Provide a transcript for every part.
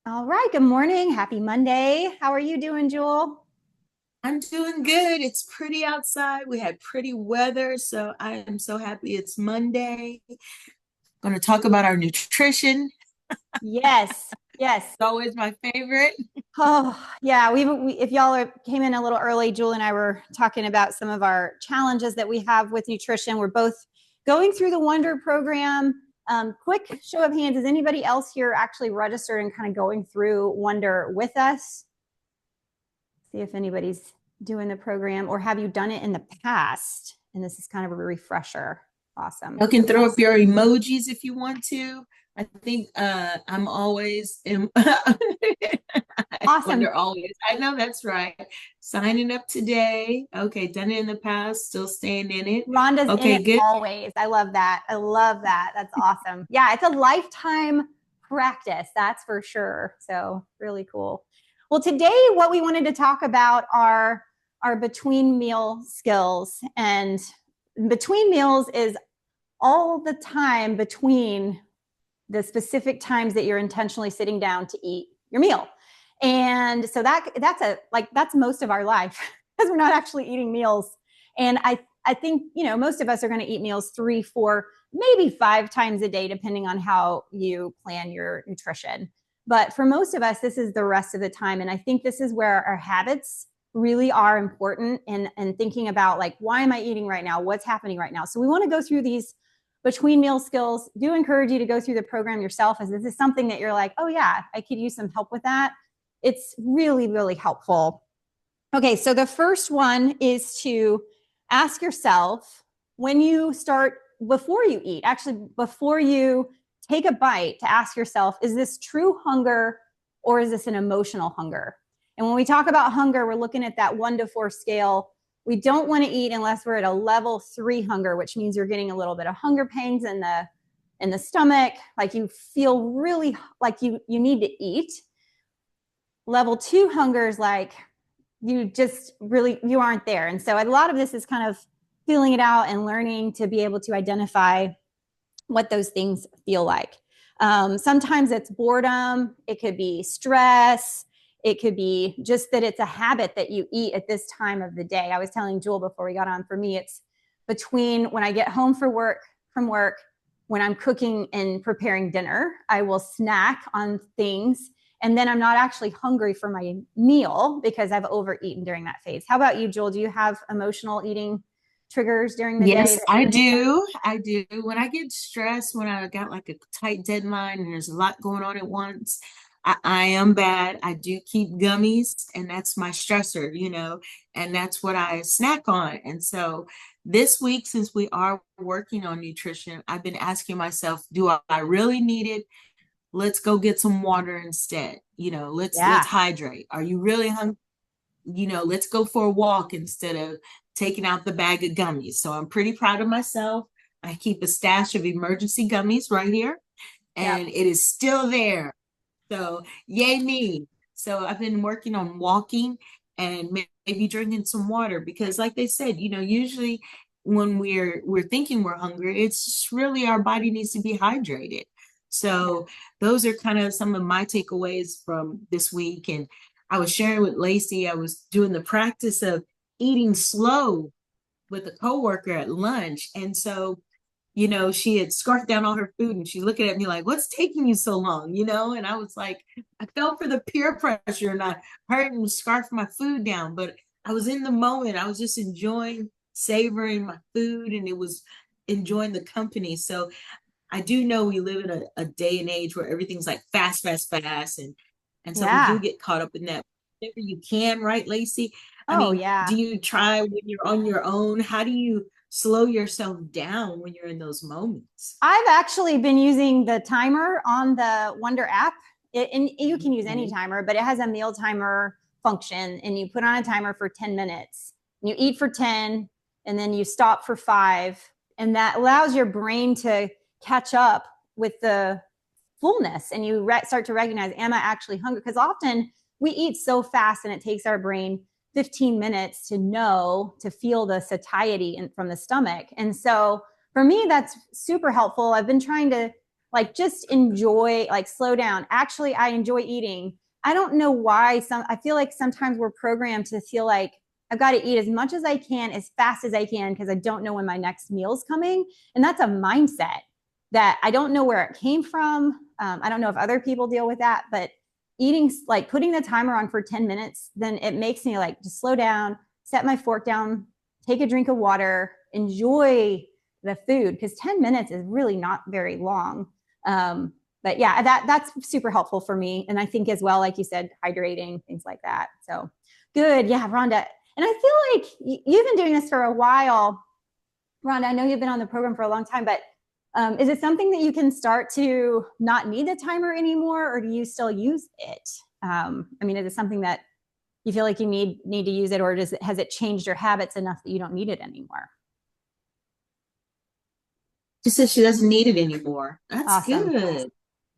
All right. Good morning. Happy Monday. How are you doing, Jewel? I'm doing good. It's pretty outside. We had pretty weather, so I am so happy it's Monday. Going to talk about our nutrition. Yes. Yes. It's always my favorite. Oh, yeah. If came in a little early, Jewel and I were talking about some of our challenges that we have with nutrition. We're both going through the Wondr program. Quick show of hands. Is anybody else here actually registered and kind of going through Wondr with us? See if anybody's doing the program, or have you done it in the past? And this is kind of a refresher. Awesome. You can throw up your emojis if you want to. I think I'm always in Awesome. Wonder always. I know that's right. Signing up today. Okay, done it in the past, still staying in it. Rhonda's in Okay, it good. always. I love that. I love that. That's awesome. Yeah, it's a lifetime practice, that's for sure. So, really cool. Well, today, what we wanted to talk about are our between meal skills. And between meals is all the time between the specific times that you're intentionally sitting down to eat your meal. And so that's most of our life because we're not actually eating meals. And I think, most of us are going to eat meals 3, 4, maybe 5 times a day, depending on how you plan your nutrition. But for most of us, this is the rest of the time. And I think this is where our habits really are important and thinking about, like, why am I eating right now? What's happening right now? So we want to go through these between meal skills. Do encourage you to go through the program yourself, as this is something that you're like, oh yeah, I could use some help with that. It's really, really helpful. Okay, so the first one is to ask yourself, when you start, before you eat, actually before you take a bite, to ask yourself, is this true hunger or is this an emotional hunger? And when we talk about hunger, we're looking at that 1 to 4 scale. We don't want to eat unless we're at a level 3 hunger, which means you're getting a little bit of hunger pains in the stomach, like you feel really like you need to eat. Level 2 hunger is like you just really, you aren't there. And so a lot of this is kind of feeling it out and learning to be able to identify what those things feel like. Sometimes it's boredom, it could be stress, it could be just that it's a habit that you eat at this time of the day. I was telling Jewel before we got on, for me, it's between when I get home from work, when I'm cooking and preparing dinner, I will snack on things, and then I'm not actually hungry for my meal because I've overeaten during that phase. How about you, Jewel? Do you have emotional eating triggers during the day Yes, that I you're do. I do. When I get stressed, when I got like a tight deadline and there's a lot going on at once, I am bad. I do keep gummies, and that's my stressor, and that's what I snack on. And so this week, since we are working on nutrition, I've been asking myself, do I really need it? Let's go get some water instead. Let's yeah. hydrate. Are you really hungry? Let's go for a walk instead of taking out the bag of gummies. So I'm pretty proud of myself. I keep a stash of emergency gummies right here, Yep. and it is still there. So yay me. So I've been working on walking and maybe drinking some water because, like they said, usually when we're thinking we're hungry, it's just really our body needs to be hydrated. So those are kind of some of my takeaways from this week. And I was sharing with Lacey, I was doing the practice of eating slow with a coworker at lunch. And so she had scarfed down all her food and she's looking at me like, what's taking you so long? And I was like, I fell for the peer pressure and I hurried and scarfed my food down. But I was in the moment. I was just enjoying, savoring my food, and it was enjoying the company. So I do know we live in a day and age where everything's like fast, fast, fast. And so we do Yeah. get caught up in that. Whenever you can, right, Lacey? I Oh, mean, do yeah. you try when you're on your own? How do you slow yourself down when you're in those moments? I've actually been using the timer on the Wondr app. And you can use any Mhm. timer, but it has a meal timer function, and you put on a timer for 10 minutes. You eat for 10, and then you stop for 5. And that allows your brain to catch up with the fullness, and you start to recognize, am I actually hungry? Because often we eat so fast and it takes our brain 15 minutes to feel the satiety from the stomach. And so for me, that's super helpful. I've been trying to like just enjoy, like slow down. Actually, I enjoy eating. I don't know why. I feel like sometimes we're programmed to feel like I've got to eat as much as I can, as fast as I can, because I don't know when my next meal's coming. And that's a mindset that I don't know where it came from. I don't know if other people deal with that, but eating, like putting the timer on for 10 minutes, then it makes me like just slow down, set my fork down, take a drink of water, enjoy the food, because 10 minutes is really not very long. But yeah, that's super helpful for me. And I think as well, like you said, hydrating, things like that. So good. Yeah, Rhonda. And I feel like you've been doing this for a while. Rhonda, I know you've been on the program for a long time, but is it something that you can start to not need the timer anymore, or do you still use it? I mean, is it something that you feel like you need to use it, or has it changed your habits enough that you don't need it anymore? She says she doesn't need it anymore. That's Awesome. good.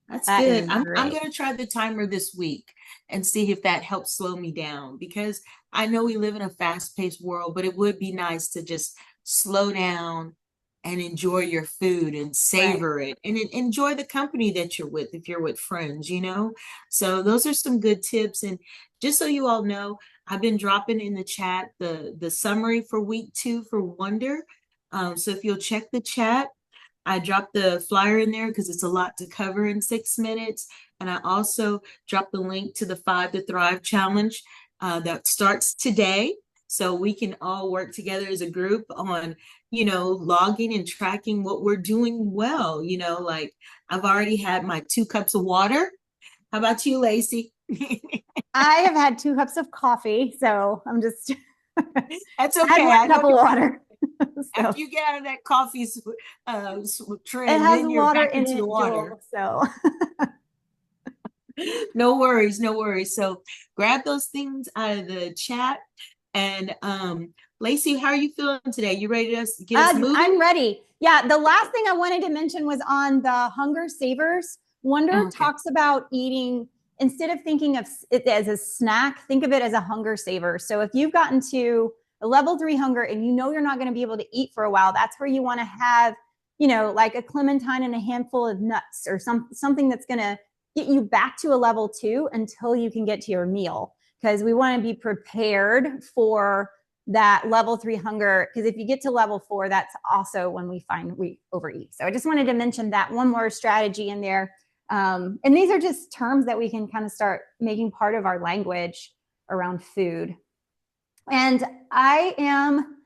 That's That good. is I'm great. gonna try the timer this week and see if that helps slow me down, because I know we live in a fast-paced world, but it would be nice to just slow down and enjoy your food and Right. savor it and enjoy the company that you're with if you're with friends, you know? So those are some good tips. And just so you all know, I've been dropping in the chat the summary for week 2 for Wondr. So if you'll check the chat, I dropped the flyer in there because it's a lot to cover in 6 minutes. And I also dropped the link to the 5 to Thrive challenge that starts today. So we can all work together as a group on, logging and tracking what we're doing well. Like I've already had my 2 cups of water. How about you, Lacey? I have had 2 cups of coffee, so I'm just That's I okay. had 1 cup of water. So After you get out of that coffee trend, it has then you're water back in into the it, water. Joel, so No worries, no worries. So grab those things out of the chat. And Lacey, how are you feeling today? You ready to get us moving? I'm ready. Yeah, the last thing I wanted to mention was on the hunger savers. Wondr talks about eating, instead of thinking of it as a snack, think of it as a hunger saver. So if you've gotten to a level 3 hunger and you know you're not going to be able to eat for a while, that's where you want to have, like a clementine and a handful of nuts, or something that's going to get you back to a level 2 until you can get to your meal, because we want to be prepared for that level 3 hunger, because if you get to level 4, that's also when we find we overeat. So I just wanted to mention that one more strategy in there. And these are just terms that we can kind of start making part of our language around food. And I am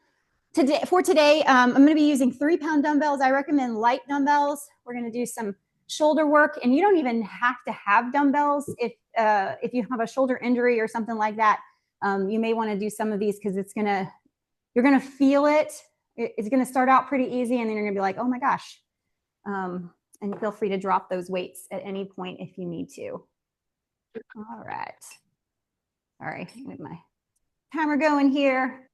today, I'm going to be using 3-pound dumbbells. I recommend light dumbbells. We're going to do some shoulder work, and you don't even have to have dumbbells if you have a shoulder injury or something like that. You may want to do some of these because you're gonna feel it. It's gonna start out pretty easy, and then you're gonna be like, oh my gosh. And feel free to drop those weights at any point if you need to. All right. Sorry, get my timer going here.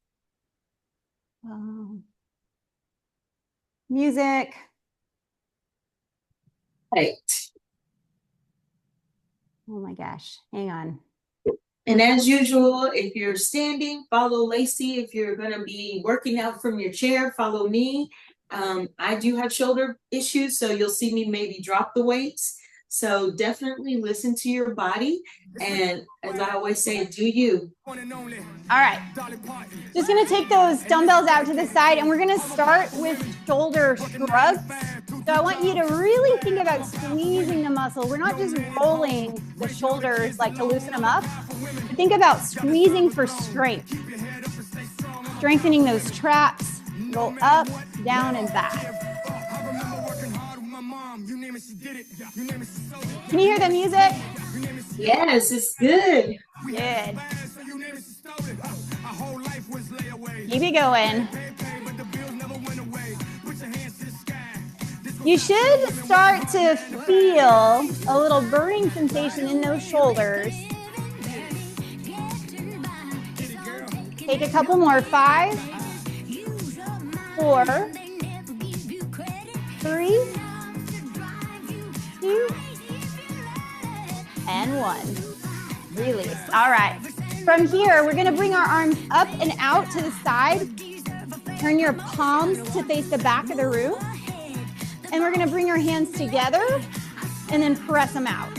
Music. Right. Oh my gosh, hang on. And as usual, if you're standing, follow Lacey. If you're going to be working out from your chair, follow me. I do have shoulder issues, so you'll see me maybe drop the weights. So definitely listen to your body. And as I always say, do you. All right. Just going to take those dumbbells out to the side, and we're going to start with shoulder shrugs. So I want you to really think about squeezing the muscle. We're not just rolling the shoulders like to loosen them up. Think about squeezing for strength. Strengthening those traps. Roll up, down, and back. Can you hear the music? Yes, it's good. Good. Keep it going. You should start to feel a little burning sensation in those shoulders. Take a couple more. 5, 4, 3, 2, and 1. Release. All right. From here, we're going to bring our arms up and out to the side. Turn your palms to face the back of the room. And we're gonna bring our hands together and then press them out.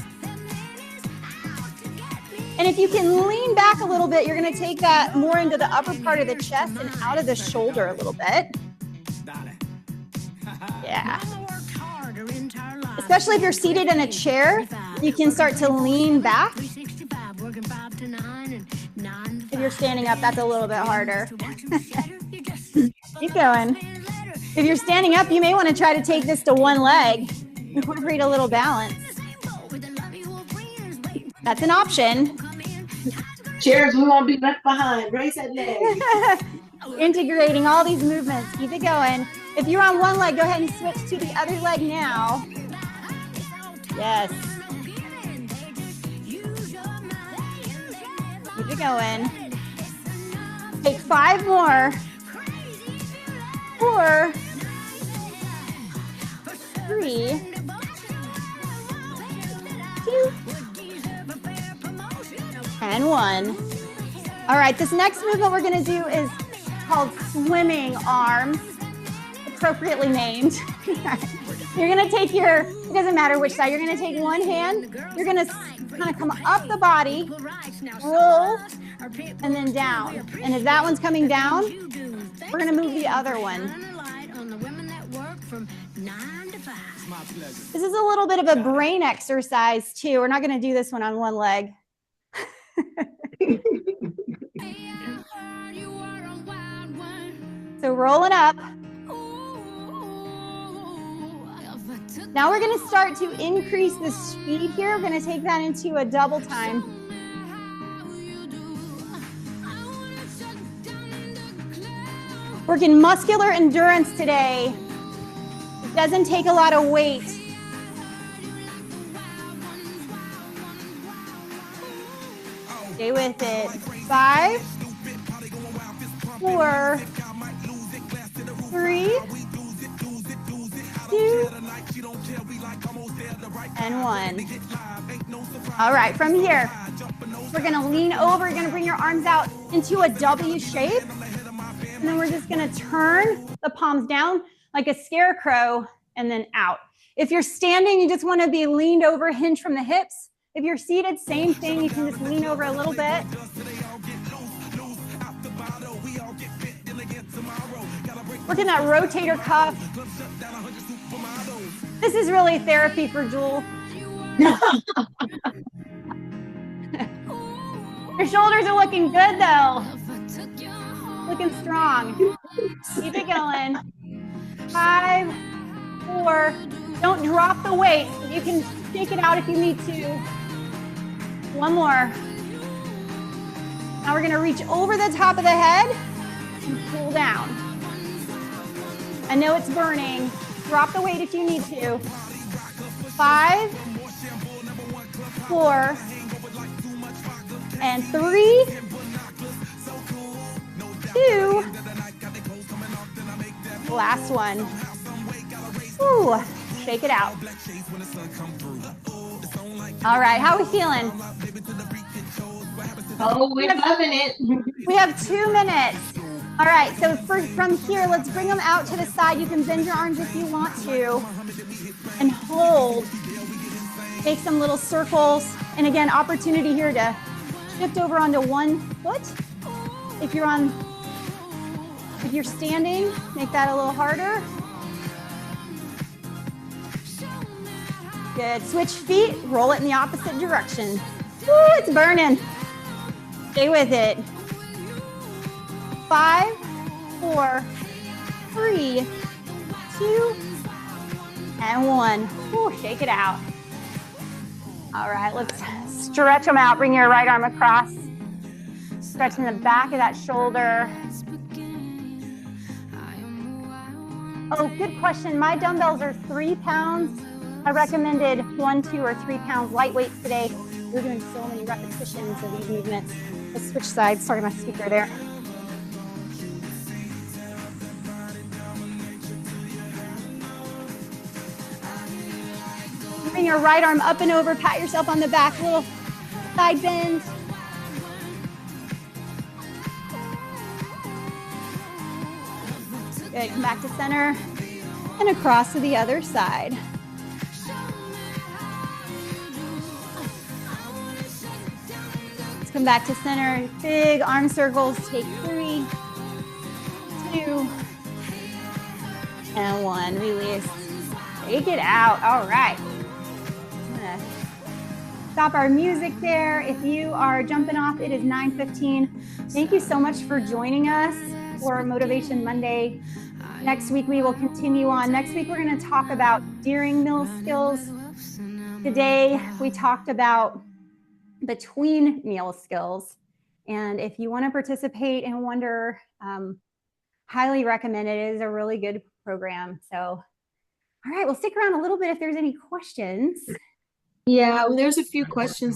And if you can lean back a little bit, you're gonna take that more into the upper part of the chest and out of the shoulder a little bit. Yeah. Especially if you're seated in a chair, you can start to lean back. If you're standing up, that's a little bit harder. Keep going. If you're standing up, you may want to try to take this to one leg. Incorporate a little balance. That's an option. Chairs, we won't be left behind. Raise that leg. Integrating all these movements. Keep it going. If you're on one leg, go ahead and switch to the other leg now. Yes. Keep it going. Take 5 more. 4, 3, 2, and 1. All right, this next movement we're gonna do is called swimming arms, appropriately named. You're gonna take it doesn't matter which side, you're gonna take one hand, you're gonna kind of come up the body, roll, and then down. And if that one's coming down, we're gonna move the other one. This is a little bit of a brain exercise too. We're not gonna do this one on one leg. So rolling up. Now we're gonna start to increase the speed here. We're gonna take that into a double time. Working muscular endurance today. It doesn't take a lot of weight. Stay with it. 5, 4, 3, 2, and 1. All right, from here, we're gonna lean over. You're gonna bring your arms out into a W shape. And then we're just gonna turn the palms down like a scarecrow and then out. If you're standing, you just wanna be leaned over, hinge from the hips. If you're seated, same thing. You can just lean over a little bit. Working that rotator cuff. This is really therapy for Jewel. Your shoulders are looking good though. Looking strong. Keep it going. 5, 4. Don't drop the weight. You can shake it out if you need to. 1 more. Now we're gonna reach over the top of the head and pull down. I know it's burning. Drop the weight if you need to. 5, 4, and 3, 2. Last one. Ooh, shake it out. All right, how are we feeling? Oh, we're loving it. We have 2 minutes. All right, so from here, let's bring them out to the side. You can bend your arms if you want to. And hold. Make some little circles. And again, opportunity here to shift over onto one foot. If you're standing, make that a little harder. Good. Switch feet, roll it in the opposite direction. Woo, it's burning. Stay with it. 5, 4, 3, 2, and 1. Woo, shake it out. All right, let's stretch them out. Bring your right arm across. Stretching the back of that shoulder. Oh, good question. My dumbbells are 3 pounds. I recommended 1, 2, or 3 pounds light weights today. We're doing so many repetitions of these movements. Let's switch sides. Sorry, my speaker there. Bring your right arm up and over. Pat yourself on the back. Little side bend. Good. Come back to center. And across to the other side. Let's come back to center. Big arm circles. Take 3, 2, and 1. Release. Take it out. All right. I'm gonna stop our music there. If you are jumping off, it is 9:15. Thank you so much for joining us for Motivation Monday. Next week, we will continue on. Next week, we're going to talk about during meal skills. Today, we talked about between meal skills. And if you want to participate in Wondr, highly recommend it. It is a really good program. So, all right, we'll stick around a little bit if there's any questions. Yeah, there's a few questions